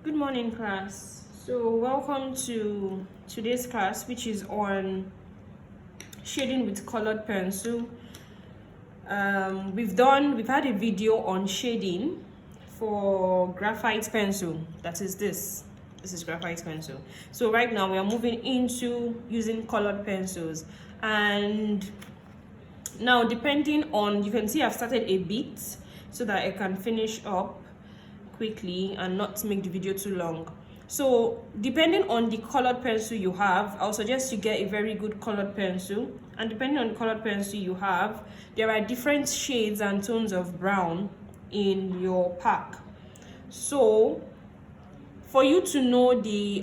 Good morning, class. So welcome to today's class, which is on shading with colored pencil. We've had a video on shading for graphite pencil. That is this is graphite pencil. So right now we are moving into using colored pencils, and now depending on, you can see I've started a bit so that I can finish up quickly and not make the video too long. So depending on the colored pencil you have, I'll suggest you get a very good colored pencil. And depending on the colored pencil you have, there are different shades and tones of brown in your pack. So for you to know the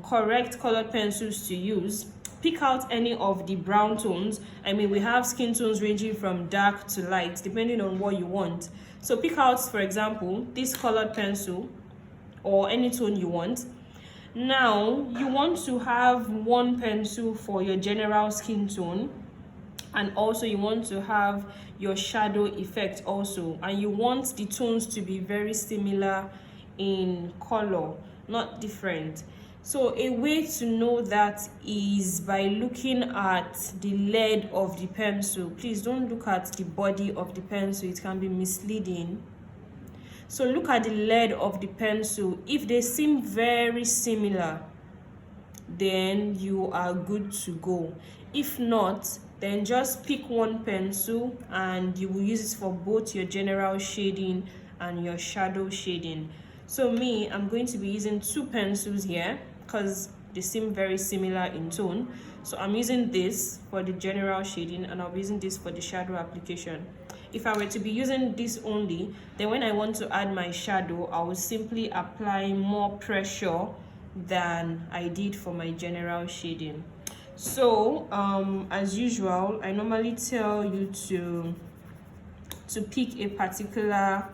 correct colored pencils to use, pick out any of the brown tones. I mean, we have skin tones ranging from dark to light depending on what you want. So pick out, for example, this colored pencil or any tone you want. Now you want to have one pencil for your general skin tone, and also you want to have your shadow effect also, and you want the tones to be very similar in color, not different. So a way to know that is by looking at the lead of the pencil. Please don't look at the body of the pencil, it can be misleading. So look at the lead of the pencil. If they seem very similar, then you are good to go. If not, then just pick one pencil and you will use it for both your general shading and your shadow shading. So me, I'm going to be using two pencils here because they seem very similar in tone. So I'm using this for the general shading and I'll be using this for the shadow application. If I were to be using this only, then when I want to add my shadow, I will simply apply more pressure than I did for my general shading. So as usual, I normally tell you to pick a particular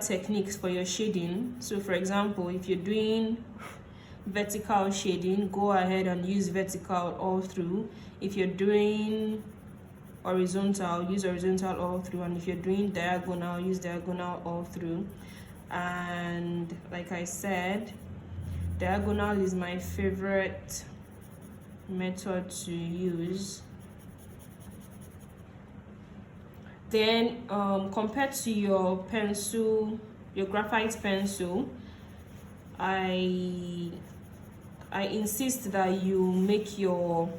techniques for your shading. So for example, if you're doing vertical shading, go ahead and use vertical all through. If you're doing horizontal, use horizontal all through, and if you're doing diagonal, use diagonal all through. And like I said, diagonal is my favorite method to use. Then compared to your pencil, your graphite pencil, I insist that you make your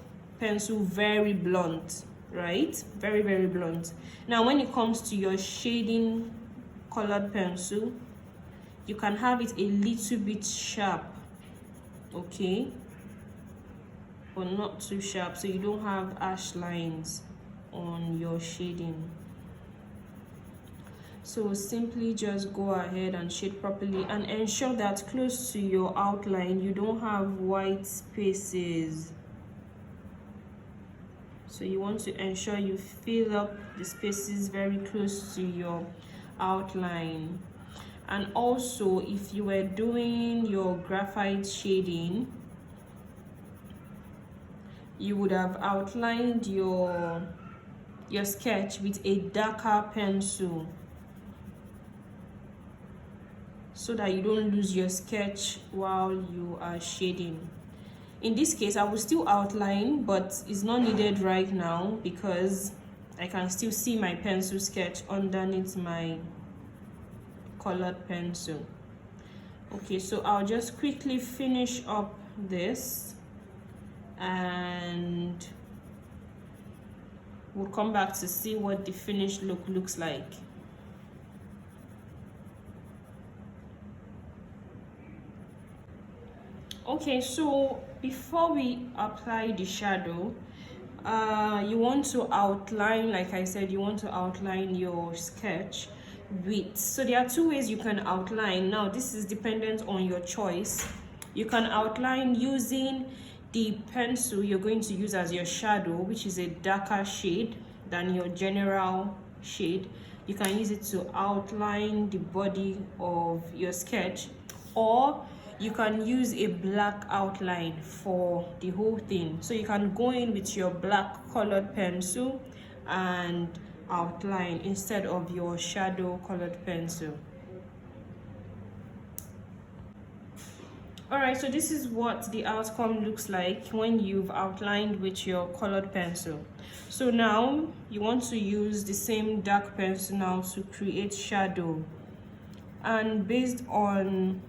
pencil very blunt, right? Very, very blunt. Now when it comes to your shading colored pencil, you can have it a little bit sharp, okay, but not too sharp, so you don't have harsh lines on your shading. So simply just go ahead and shade properly and ensure that close to your outline you don't have white spaces. So you want to ensure you fill up the spaces very close to your outline. And also, if you were doing your graphite shading, you would have outlined your sketch with a darker pencil so that you don't lose your sketch while you are shading. In this case, I will still outline, but it's not needed right now because I can still see my pencil sketch underneath my colored pencil. Okay, so I'll just quickly finish up this and we'll come back to see what the finished look looks like. Okay, so before we apply the shadow, you want to outline, like I said, you want to outline your sketch with, so there are two ways you can outline. Now this is dependent on your choice. You can outline using the pencil you're going to use as your shadow, which is a darker shade than your general shade. You can use it to outline the body of your sketch, or you can use a black outline for the whole thing. So you can go in with your black colored pencil and outline instead of your shadow colored pencil. Alright, so this is what the outcome looks like when you've outlined with your colored pencil. So now you want to use the same dark pencil now to create shadow, and based on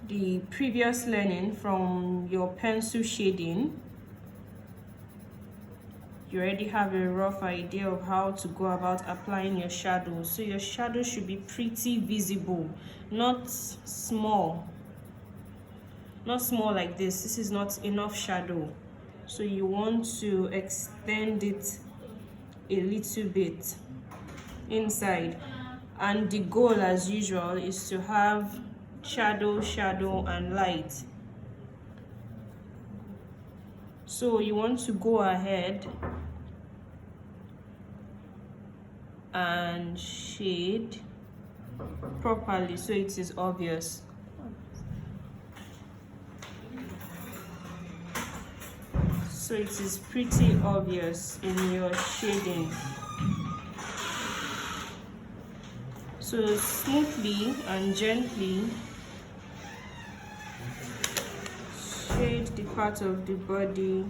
the previous learning from your pencil shading, you already have a rough idea of how to go about applying your shadow. So your shadow should be pretty visible, not small like this. This is not enough shadow, so you want to extend it a little bit inside, and the goal as usual is to have shadow and light. So you want to go ahead and shade properly so it is obvious. So it is pretty obvious in your shading. So smoothly and gently shade the part of the body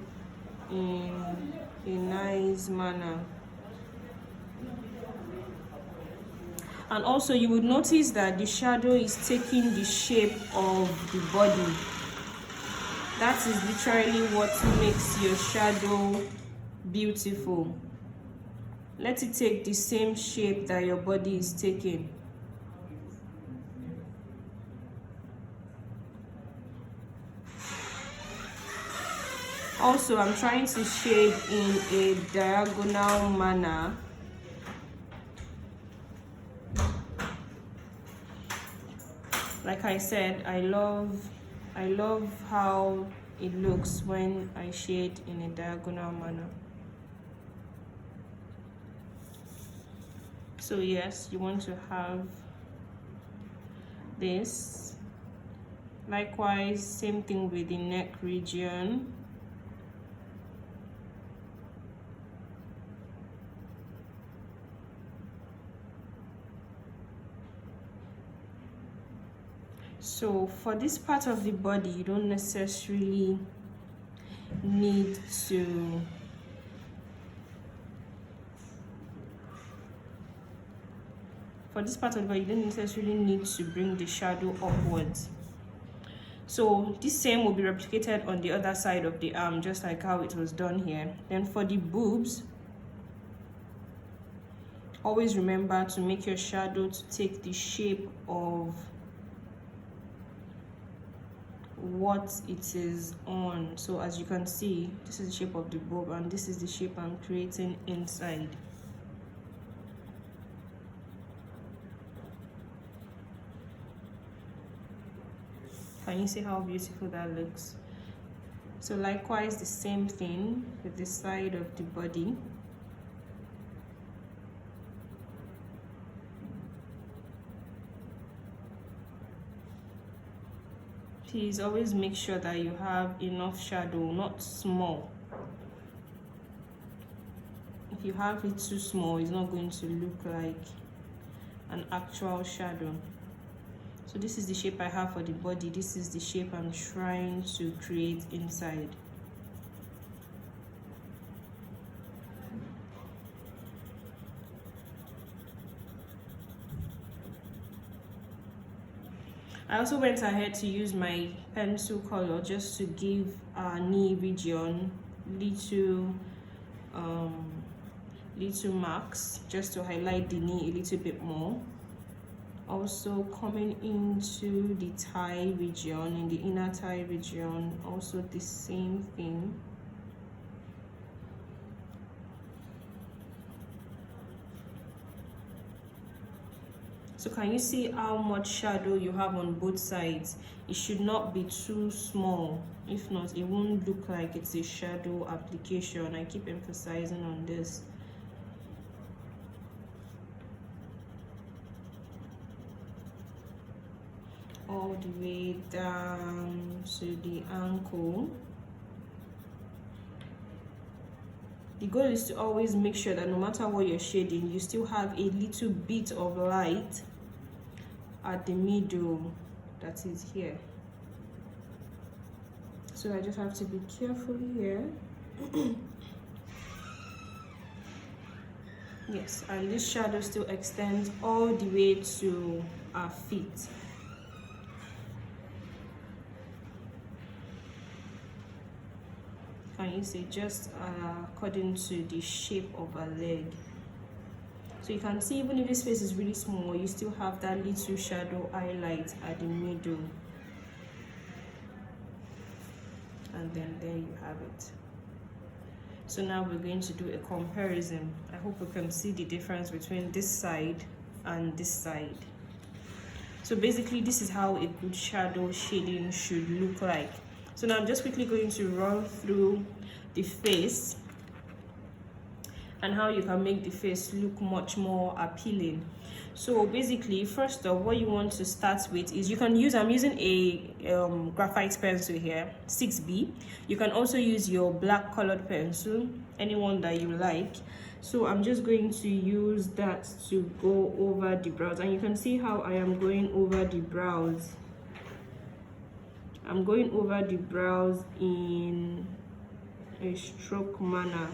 in a nice manner. And also you would notice that the shadow is taking the shape of the body. That is literally what makes your shadow beautiful. Let it take the same shape that your body is taking. Also, I'm trying to shade in a diagonal manner. Like I said, I love how it looks when I shade in a diagonal manner. So yes, you want to have this. Likewise, same thing with the neck region. So for this part of the body, you don't necessarily need to bring the shadow upwards. So this same will be replicated on the other side of the arm, just like how it was done here. Then for the boobs, always remember to make your shadow to take the shape of what it is on. So as you can see, this is the shape of the boob and this is the shape I'm creating inside. Can you see how beautiful that looks? So likewise, the same thing with the side of the body. Please always make sure that you have enough shadow, not small. If you have it too small, it's not going to look like an actual shadow. So this is the shape I have for the body. This is the shape I'm trying to create inside. I also went ahead to use my pencil color just to give our knee region little marks, just to highlight the knee a little bit more. Also coming into the thigh region, in the inner thigh region, also the same thing. So can you see how much shadow you have on both sides? It should not be too small. If not, it won't look like it's a shadow application. I keep emphasizing on this. All the way down to the ankle. The goal is to always make sure that no matter what you're shading, you still have a little bit of light at the middle. that is here. So I just have to be careful here. Yes, and this shadow still extends all the way to our feet. Can you see, just according to the shape of a leg. So you can see, even if this face is really small, you still have that little shadow highlight at the middle. And then there you have it. So now we're going to do a comparison. I hope we can see the difference between this side and this side. So basically, this is how a good shadow shading should look like. So now I'm just quickly going to run through the face and how you can make the face look much more appealing. So basically, first of all, what you want to start with is, you can use, I'm using a graphite pencil here, 6B. You can also use your black colored pencil, anyone that you like. So I'm just going to use that to go over the brows, and you can see how I am going over the brows. I'm going over the brows in a stroke manner.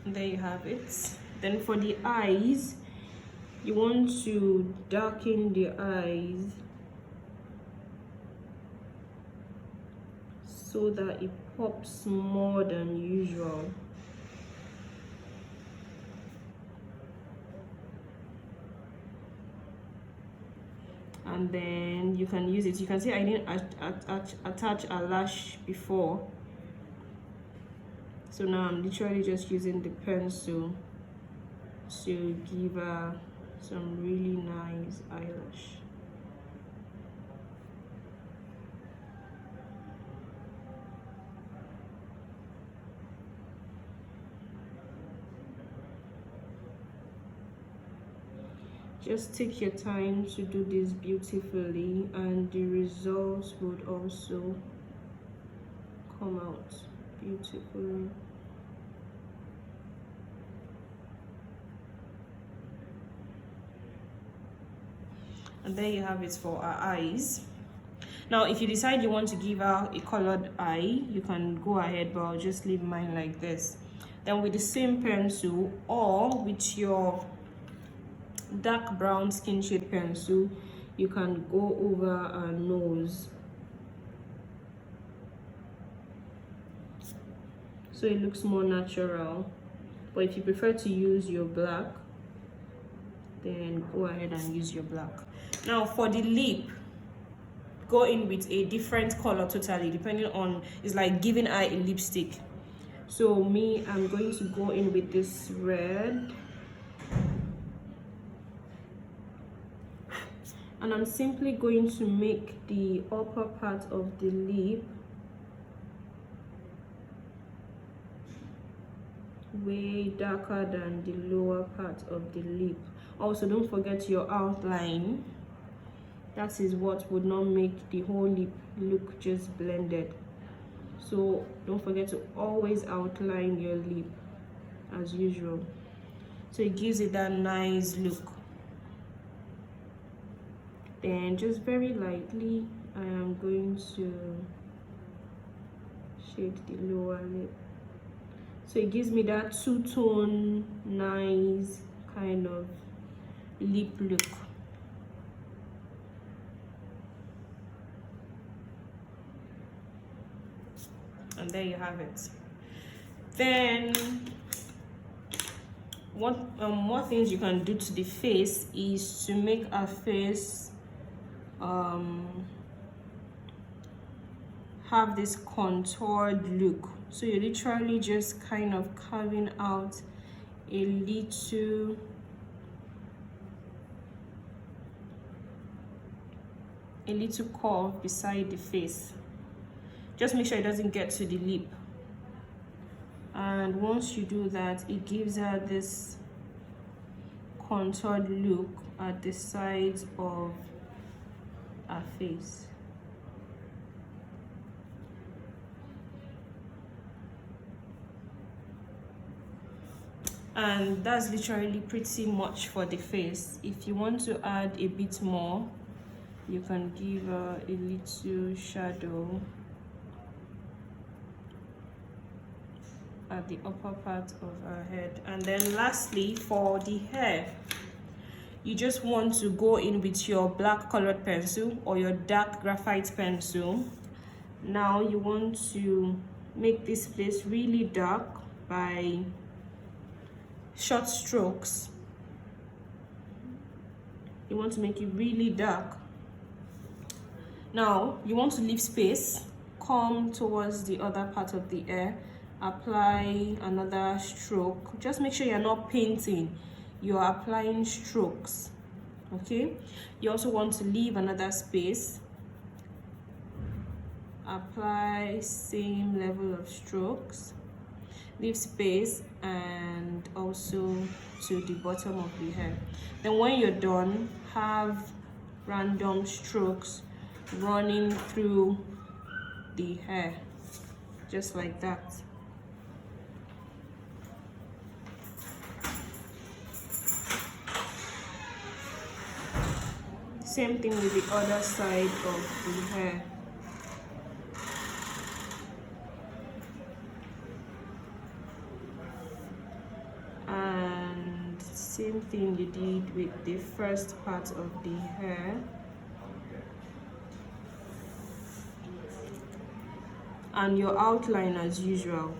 There you have it. Then for the eyes, you want to darken the eyes so that it pops more than usual. And then you can use it. You can see I didn't attach a lash before. So now I'm literally just using the pencil to give her some really nice eyelash. Just take your time to do this beautifully, and the results would also come out beautifully. And there you have it for our eyes. Now if you decide you want to give her a colored eye, you can go ahead, but I'll just leave mine like this. Then with the same pencil, or with your dark brown skin shade pencil, you can go over her nose, so it looks more natural. But if you prefer to use your black, then go ahead and use your black. Now for the lip, go in with a different color totally, depending on, it's like giving her a lipstick. So me, I'm going to go in with this red, and I'm simply going to make the upper part of the lip way darker than the lower part of the lip. Also, don't forget your outline. That is what would not make the whole lip look just blended. So don't forget to always outline your lip as usual, so it gives it that nice look. Then just very lightly, I am going to shade the lower lip, so it gives me that two-tone nice kind of lip look. And there you have it. Then what more things you can do to the face is to make our face have this contoured look. So you're literally just kind of carving out a little curve beside the face. Just make sure it doesn't get to the lip. And once you do that, it gives her this contoured look at the sides of our face. And that's literally pretty much for the face. If you want to add a bit more, you can give a little shadow at the upper part of her head. And then lastly, for the hair, you just want to go in with your black colored pencil or your dark graphite pencil. Now you want to make this place really dark by short strokes. You want to make it really dark. Now you want to leave space, come towards the other part of the hair, apply another stroke. Just make sure you're not painting, you're applying strokes. Okay, you also want to leave another space, apply same level of strokes, leave space, and also to the bottom of the hair. Then when you're done, have random strokes running through the hair, just like that. Same thing with the other side of the hair. And same thing you did with the first part of the hair. And your outline as usual.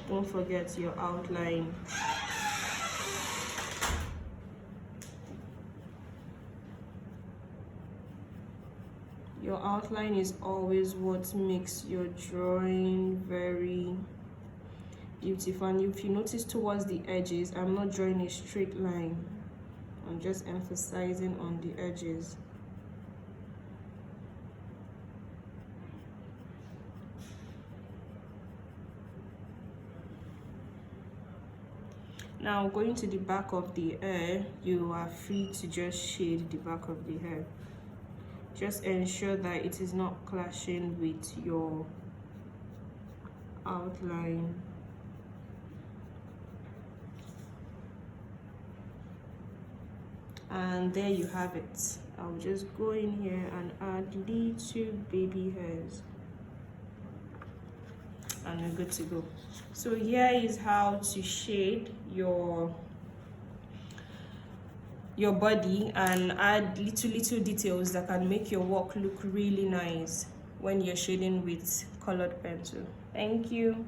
Don't forget your outline. Your outline is always what makes your drawing very beautiful. And if you notice towards the edges, I'm not drawing a straight line. I'm just emphasizing on the edges. Now going to the back of the hair, you are free to just shade the back of the hair. Just ensure that it is not clashing with your outline. And there you have it. I'll just go in here and add little baby hairs, and we're good to go. So here is how to shade your body and add little details that can make your work look really nice when you're shading with colored pencil. Thank you.